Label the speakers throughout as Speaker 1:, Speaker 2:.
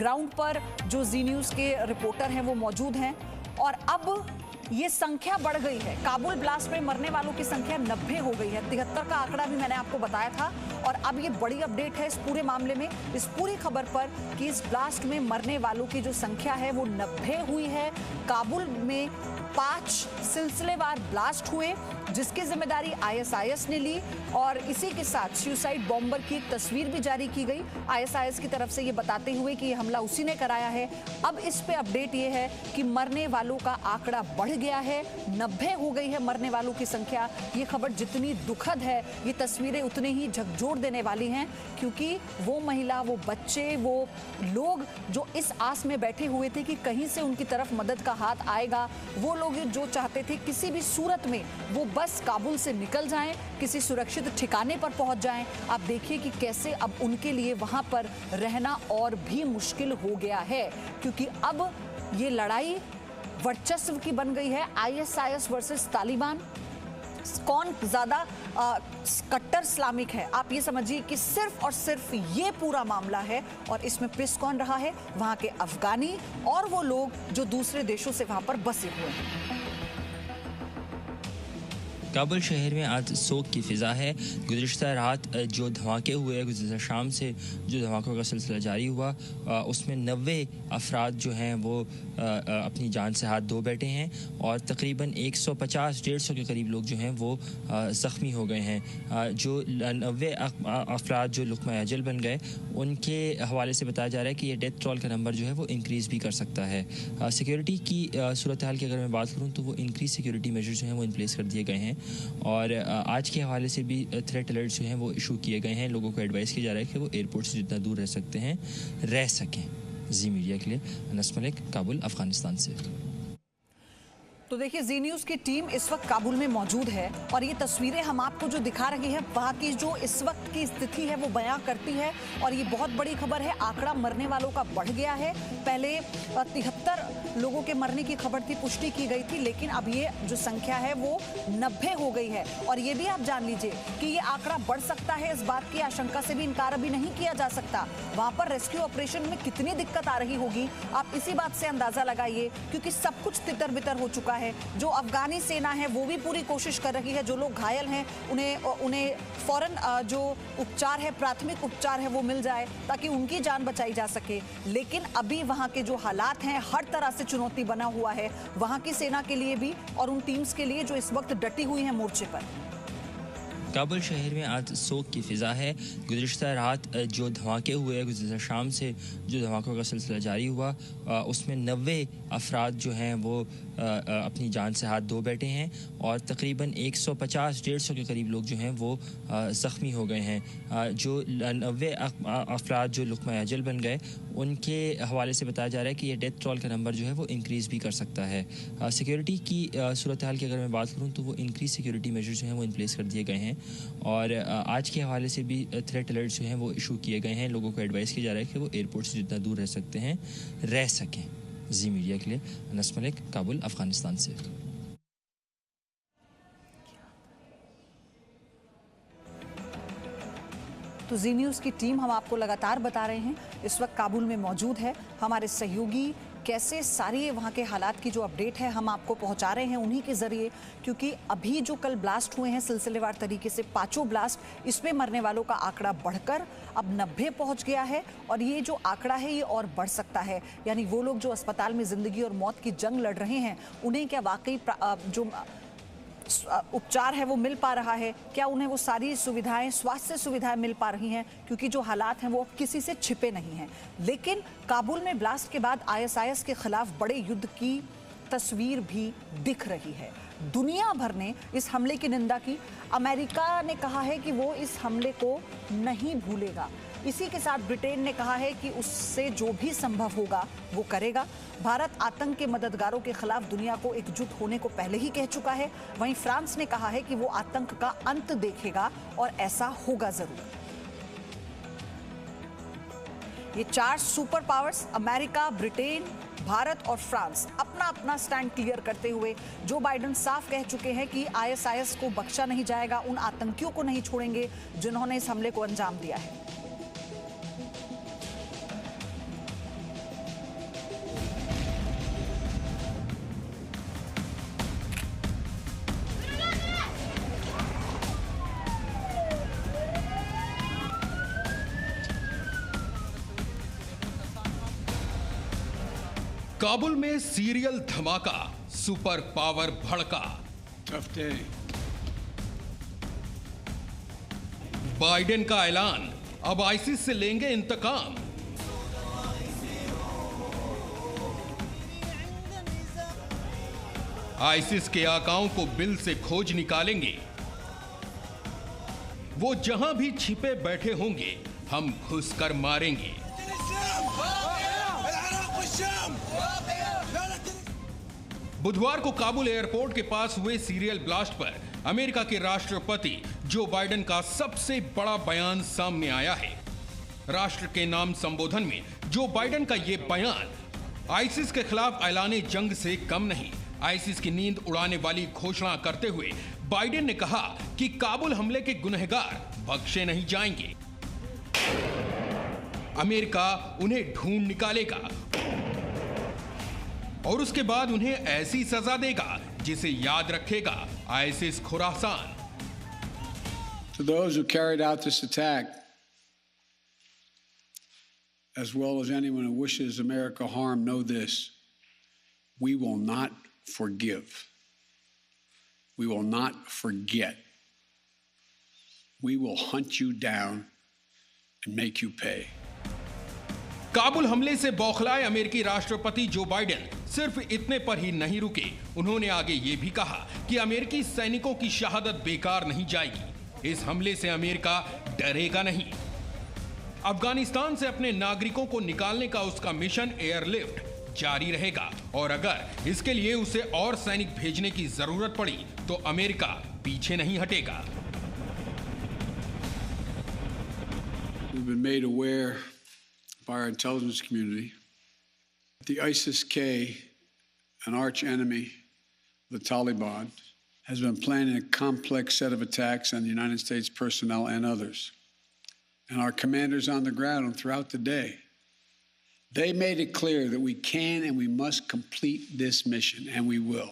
Speaker 1: Ground पर जो जी news के रिपोर्टर हैं वो मौजूद हैं और अब ये संख्या बढ़ गई है। काबुल ब्लास्ट में मरने वालों की संख्या 90 हो गई है। 73 का आंकड़ा भी मैंने आपको बताया था और अब ये बड़ी अपडेट है इस पूरे मामले में, इस पूरी खबर पर कि इस ब्लास्ट में मरने वालों की जो संख्या है वो 90 हुई है। काबुल में 5 सिलसिलेवार ब्लास्ट हुए जिसकी जिम्मेदारी आईएसआईएस ने ली और इसी के साथ सुसाइड बॉम्बर की एक तस्वीर भी जारी की गई आईएसआईएस की तरफ से, ये बताते हुए कि ये हमला उसी ने कराया है। अब इस पे अपडेट ये है कि मरने वालों का आंकड़ा बढ़ गया है, 90 हो गई है मरने वालों की संख्या। ये खबर जितनी दुखद है, ये तस्वीरें उतने ही झकझोर देने वाली हैं क्योंकि वो महिला, वो बच्चे, वो लोग जो इस आस में बैठे हुए थे कि कहीं से उनकी तरफ मदद का हाथ आएगा, वो लोग जो चाहते थे किसी भी सूरत में वो बस काबुल से निकल जाएं, किसी सुरक्षित ठिकाने पर पहुंच जाएं। आप देखिए कि कैसे अब उनके लिए वहां पर रहना और भी मुश्किल हो गया है क्योंकि अब ये लड़ाई वर्चस्व की बन गई है। आईएसआईएस वर्सेस तालिबान, कौन ज्यादा कट्टर इस्लामिक है, आप ये समझिए कि सिर्फ और सिर्फ ये पूरा मामला है और इसमें पिस कौन रहा है, वहां के अफगानी और वो लोग जो दूसरे देशों से वहां पर बसे हुए हैं।
Speaker 2: काबुल शहर में आज सोग की फ़िज़ा है। गुज़िश्ता रात जो धमाके हुए, गुज़िश्ता शाम से जो धमाकों का सिलसिला जारी हुआ उसमें 90 अफराद जो हैं वो अपनी जान से हाथ धो बैठे हैं और तकरीबन 150-150 के करीब लोग जो हैं वो ज़ख्मी हो गए हैं। जो 90 अफराद जो लुक़मा अजल बन गए उनके हवाले से बताया जा रहा है कि ये डेथ टोल का नंबर जो है वो इंक्रीज़ भी कर सकता है। सिक्योरिटी की सूरत हाल की अगर मैं बात करूँ तो वो इंक्रीज़ सिक्योरिटी मेजर्स जो हैं वो इन प्लेस कर दिए गए हैं और आज के हवाले से भी थ्रेट अलर्ट जो हैं वो इशू किए गए हैं। लोगों को एडवाइस किया जा रहा है कि वो एयरपोर्ट से जितना दूर रह सकते हैं रह सकें। जी मीडिया के लिए अनस मलिक, काबुल, अफगानिस्तान से।
Speaker 1: तो देखिए जी न्यूज़ की टीम इस वक्त काबुल में मौजूद है और ये तस्वीरें हम आपको जो दिखा रहे हैं वहाँ की जो इस वक्त की स्थिति है वो बयां करती है और ये बहुत बड़ी खबर है। आंकड़ा मरने वालों का बढ़ गया है। पहले 73 लोगों के मरने की खबर थी, पुष्टि की गई थी, लेकिन अब ये जो संख्या है वो 90 हो गई है और ये भी आप जान लीजिए कि ये आंकड़ा बढ़ सकता है, इस बात की आशंका से भी इनकार अभी नहीं किया जा सकता। वहाँ पर रेस्क्यू ऑपरेशन में कितनी दिक्कत आ रही होगी आप इसी बात से अंदाजा लगाइए क्योंकि सब कुछ तितर बितर हो चुका है। जो अफगानी सेना है वो भी पूरी कोशिश कर रही है, जो लोग घायल हैं उन्हें फौरन जो उपचार है, प्राथमिक उपचार है वो मिल जाए ताकि उनकी जान बचाई जा सके। लेकिन अभी वहां के जो हालात हैं हर तरह से चुनौती बना हुआ है वहां की सेना के लिए भी और उन टीम्स के लिए जो इस वक्त डटी हुई हैं मोर्चे पर।
Speaker 2: काबुल शहर में आज सोग की फ़िज़ा है। गुज़िश्ता रात जो धमाके हुए, गुज़िश्ता शाम से जो धमाकों का सिलसिला जारी हुआ उसमें 90 अफराद जो हैं वो अपनी जान से हाथ धो बैठे हैं और तकरीबन 150-150 के करीब लोग जो हैं वो ज़ख्मी हो गए हैं। जो 90 अफराद जो लुक़मा अजल बन गए उनके हवाले से बताया जा रहा है कि ये डेथ टोल का नंबर जो है वो इंक्रीज़ भी कर सकता है। सिक्योरिटी की सूरत हाल की अगर मैं बात करूँ तो वो इंक्रीज़ सिक्योरिटी मेजर्स जो हैं वो इन प्लेस कर दिए गए हैं और आज के हवाले से भी थ्रेट अलर्ट जो हैं वो इशू किए गए हैं। लोगों को एडवाइस किया जा रहा है कि वो एयरपोर्ट से जितना दूर रह सकते हैं रह सकें। जी मीडिया के लिए अनस मलिक, काबुल, अफगानिस्तान से।
Speaker 1: तो जी न्यूज़ की टीम हम आपको लगातार बता रहे हैं इस वक्त काबुल में मौजूद है। हमारे सहयोगी कैसे सारी वहाँ के हालात की जो अपडेट है हम आपको पहुँचा रहे हैं उन्हीं के ज़रिए, क्योंकि अभी जो कल ब्लास्ट हुए हैं सिलसिलेवार तरीके से 5 ब्लास्ट, इसमें मरने वालों का आंकड़ा बढ़कर अब 90 पहुँच गया है और ये जो आंकड़ा है ये और बढ़ सकता है। यानी वो लोग जो अस्पताल में ज़िंदगी और मौत की जंग लड़ रहे हैं उन्हें क्या वाकई जो उपचार है वो मिल पा रहा है, क्या उन्हें वो सारी सुविधाएं, स्वास्थ्य सुविधाएं मिल पा रही हैं, क्योंकि जो हालात हैं वो किसी से छिपे नहीं हैं। लेकिन काबुल में ब्लास्ट के बाद आईएसआईएस के खिलाफ बड़े युद्ध की तस्वीर भी दिख रही है। दुनिया भर ने इस हमले की निंदा की। अमेरिका ने कहा है कि वो इस हमले को नहीं भूलेगा। इसी के साथ ब्रिटेन ने कहा है कि उससे जो भी संभव होगा वो करेगा। भारत आतंक के मददगारों के खिलाफ दुनिया को एकजुट होने को पहले ही कह चुका है। वहीं फ्रांस ने कहा है कि वो आतंक का अंत देखेगा और ऐसा होगा जरूर। ये 4 super powers America, Britain, Bharat और फ्रांस अपना अपना स्टैंड क्लियर करते हुए जो बाइडेन साफ कह चुके हैं कि आईएसआईएस को बख्शा नहीं जाएगा, उन आतंकियों को नहीं छोड़ेंगे जिन्होंने इस हमले को अंजाम दिया है।
Speaker 3: काबुल में सीरियल धमाका, सुपर पावर भड़का।
Speaker 4: Tough day.
Speaker 3: बाइडेन का ऐलान, अब आईसिस से लेंगे इंतकाम। आईसिस के आकाओं को बिल से खोज निकालेंगे। वो जहां भी छिपे बैठे होंगे, हम घुस कर मारेंगे। बुधवार को काबुल एयरपोर्ट के पास हुए सीरियल ब्लास्ट पर अमेरिका के राष्ट्रपति जो बाइडेन का सबसे बड़ा बयान सामने आया है। राष्ट्र के नाम संबोधन में जो बाइडेन का यह बयान आईसिस के खिलाफ ऐलाने जंग से कम नहीं। आईसिस की नींद उड़ाने वाली घोषणा करते हुए बाइडेन ने कहा कि काबुल हमले के गुनहगार बख्शे नहीं जाएंगे। अमेरिका उन्हें ढूंढ निकालेगा और उसके बाद उन्हें ऐसी सजा देगा जिसे याद रखेगा ISIS Khorasan.
Speaker 4: To those who carried out this attack, as well as anyone who wishes America harm, know this: we will not forgive. We will not forget. We will hunt you down and make you pay.
Speaker 3: Kabul हमले से बौखलाए अमेरिकी राष्ट्रपति Joe Biden सिर्फ इतने पर ही नहीं रुके। उन्होंने आगे ये भी कहा कि अमेरिकी सैनिकों की शहादत बेकार नहीं जाएगी। इस हमले से अमेरिका डरेगा नहीं। अफगानिस्तान से अपने नागरिकों को निकालने का उसका मिशन एयरलिफ्ट जारी रहेगा और अगर इसके लिए उसे और सैनिक भेजने की जरूरत पड़ी तो अमेरिका पीछे नहीं हटेगा।
Speaker 4: We've been made aware by our intelligence community that the ISIS-K, an arch enemy of the Taliban, has been planning a complex set of attacks on the United States personnel and others. And our commanders on the ground and throughout the day, they made it clear that we can and we must complete this mission, and we will.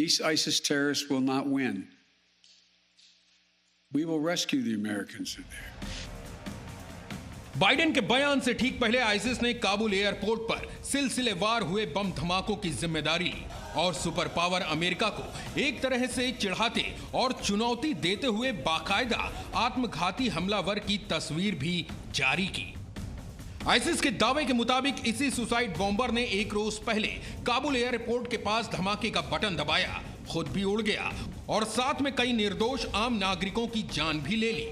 Speaker 4: These ISIS terrorists will not win. We will rescue the Americans in there.
Speaker 3: Biden के बयान से ठीक पहले ISIS ने Kabul airport पर सिलसिलेवार हुए बम धमाकों की जिम्मेदारी ली और सुपर पावर अमेरिका को एक तरह से चिढ़ाते और चुनौती देते हुए बाकायदा आत्मघाती हमलावर की तस्वीर भी जारी की। आईसिस के दावे के मुताबिक इसी सुसाइड बॉम्बर ने एक रोज पहले काबुल एयरपोर्ट के पास धमाके का बटन दबाया, खुद भी उड़ गया और साथ में कई निर्दोष आम नागरिकों की जान भी ले ली।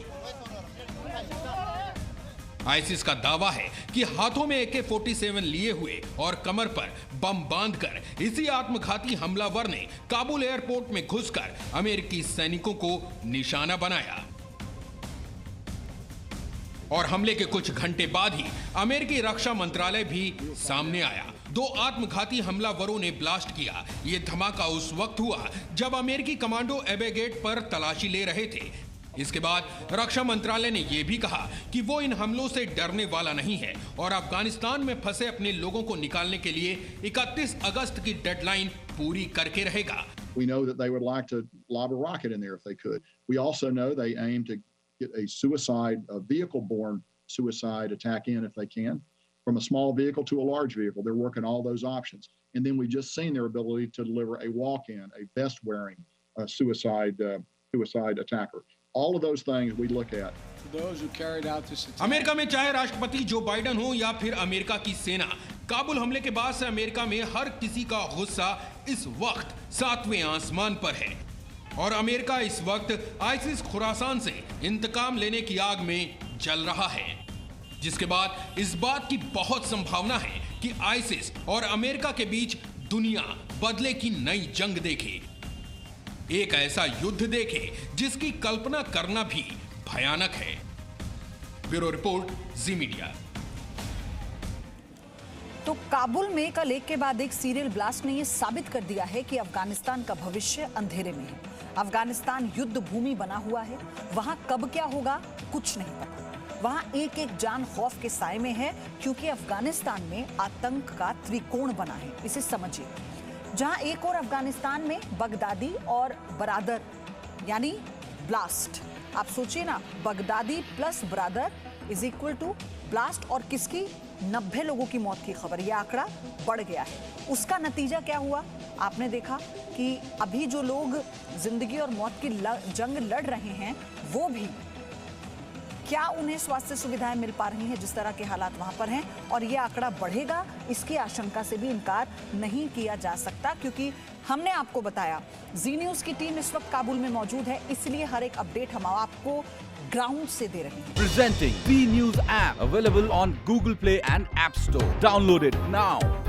Speaker 3: आईसिस का दावा है कि हाथों में AK-47 लिए हुए और कमर पर बम बांधकर इसी आत्मघाती हमलावर ने काबुल एयरपोर्ट में घुसकर अमेरिकी सैनिकों को निशाना बनाया और हमले के कुछ घंटे बाद ही अमेरिकी रक्षा मंत्रालय भी सामने आया। 2 आत्मघाती हमलावरों ने ब्लास्ट किया। यह धमाका उस वक्त हुआ जब अमेरिकी कमांडो एबे गेट पर तलाशी ले रहे थे। इसके बाद रक्षा मंत्रालय ने यह भी कहा कि वो इन हमलों से डरने वाला नहीं है और अफगानिस्तान में फंसे अपने लोगों को निकालने के लिए 31 अगस्त की डेडलाइन पूरी करके रहेगा।
Speaker 5: We know that they would like to lob a rocket in there if they could. We also know they aim to get a suicide, a vehicle-borne suicide attack in if they can, from a small vehicle to a large vehicle. They're working all those options. And then we just seen their ability to deliver a walk-in, a vest-wearing suicide attacker. All of those things we look at.
Speaker 4: Those who carried out this attack.
Speaker 3: America में चाहे राष्ट्रपति Joe Biden हो या फिर America की सेना, काबुल हमले के बाद से अमेरिका में हर किसी का गुस्सा इस वक्त 7वें आसमान पर है और अमेरिका इस वक्त आईसिस खुरासान से इंतकाम लेने की आग में जल रहा है, जिसके बाद इस बात की बहुत संभावना है कि आईसिस और अमेरिका के बीच दुनिया बदले की नई जंग देखे, एक ऐसा युद्ध देखे जिसकी कल्पना करना भी भयानक है। ब्यूरो रिपोर्ट, जी मीडिया।
Speaker 1: तो काबुल में कल एक के बाद एक सीरियल ब्लास्ट ने यह साबित कर दिया है कि अफगानिस्तान का भविष्य अंधेरे में है। अफगानिस्तान युद्ध भूमि बना हुआ है, वहां कब क्या होगा कुछ नहीं पता। वहां एक एक जान खौफ के साए में है क्योंकि अफगानिस्तान में आतंक का त्रिकोण बना है। इसे समझिए, जहां एक और अफगानिस्तान में बगदादी और बरादर यानी ब्लास्ट। आप सोचिए ना, Baghdadi plus Baradar is equal to blast और किसकी 90 लोगों की मौत की खबर। यह आंकड़ा बढ़ गया है। उसका नतीजा क्या हुआ? आपने देखा कि अभी जो लोग जिंदगी और मौत की जंग लड़ रहे हैं वो भी क्या उन्हें स्वास्थ्य सुविधाएं मिल पा रही हैं जिस तरह के हालात वहां पर हैं, और ये आंकड़ा बढ़ेगा इसकी आशंका से भी इनकार नहीं किया जा सकता, क्योंकि हमने आपको बताया जी न्यूज की टीम इस वक्त काबुल में मौजूद है, इसलिए हर एक अपडेट हम आपको ग्राउंड से दे रहे हैं।
Speaker 6: Presenting B News app available on Google Play and App Store. Download it now.